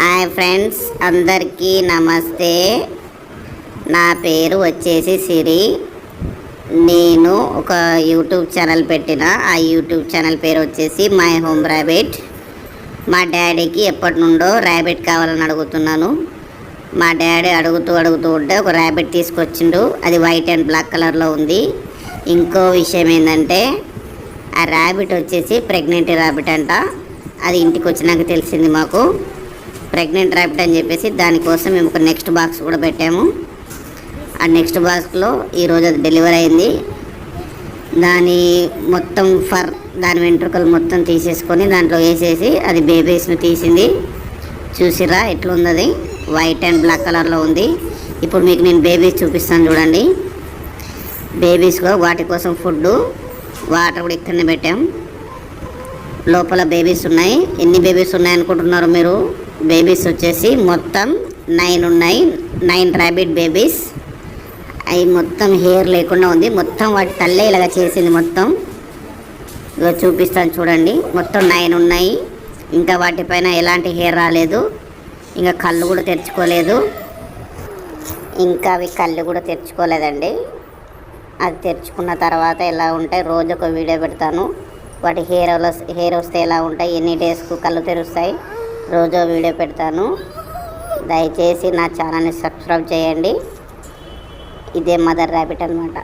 Hi friends, అందరికీ నమస్తే. నా పేరు వచ్చేసి సిరి. నేను ఒక యూట్యూబ్ ఛానల్ పెట్టిన. ఆ యూట్యూబ్ ఛానల్ పేరు వచ్చేసి మై హోమ్ ర్యాబిట్. మా డాడీకి ఎప్పటి నుండో ర్యాబిట్ కావాలని అడుగుతున్నాను. మా డాడీ అడుగుతూ ఉంటే ఒక ర్యాబిట్ తీసుకొచ్చిండు. అది వైట్ అండ్ బ్లాక్ కలర్లో ఉంది. ఇంకో విషయం ఏంటంటే, ఆ ర్యాబిట్ వచ్చేసి ప్రెగ్నెంట్ ర్యాబిట్ అంట. అది ఇంటికి వచ్చినాక తెలిసింది మాకు. ప్రెగ్నెంట్ ర్యాబిట్ అని చెప్పేసి దానికోసం మేము ఒక నెక్స్ట్ బాక్స్ కూడా పెట్టాము. ఆ నెక్స్ట్ బాక్స్లో ఈరోజు అది డెలివరీ అయింది. దాని మొత్తం దాని వెంట్రుకలు మొత్తం తీసేసుకొని దాంట్లో వేసేసి అది బేబీస్ను తీసింది. చూసిరా ఎట్లుంది? అది వైట్ అండ్ బ్లాక్ కలర్లో ఉంది. ఇప్పుడు మీకు నేను బేబీస్ చూపిస్తాను చూడండి. బేబీస్లో వాటి కోసం ఫుడ్, వాటర్ కూడా ఇక్కడనే పెట్టాం. లోపల బేబీస్ ఉన్నాయి. ఎన్ని బేబీస్ ఉన్నాయి అనుకుంటున్నారు మీరు? బేబీస్ వచ్చేసి మొత్తం 9 ఉన్నాయి. 9 ర్యాబిట్ బేబీస్. అవి మొత్తం హెయిర్ లేకుండా ఉంది. మొత్తం వాటి తల్లే ఇలాగా చేసింది. మొత్తం ఇక చూపిస్తాను చూడండి. మొత్తం 9 ఉన్నాయి. ఇంకా వాటిపైన ఎలాంటి హెయిర్ రాలేదు. ఇంకా కళ్ళు కూడా తెరుచుకోలేదు. ఇంకా అవి కళ్ళు కూడా తెరుచుకోలేదండి. అది తెరుచుకున్న తర్వాత ఎలా ఉంటాయి రోజు ఒక వీడియో పెడతాను. వాటి హెయిర్ వస్తే ఎలా ఉంటాయి, ఎన్ని డేస్కు కళ్ళు తెరుస్తాయి, రోజు వీడియో పెడతాను. దయచేసి నా ఛానల్ని సబ్స్క్రైబ్ చేయండి. ఇదే మదర్ ర్యాబిట్ అన్నమాట.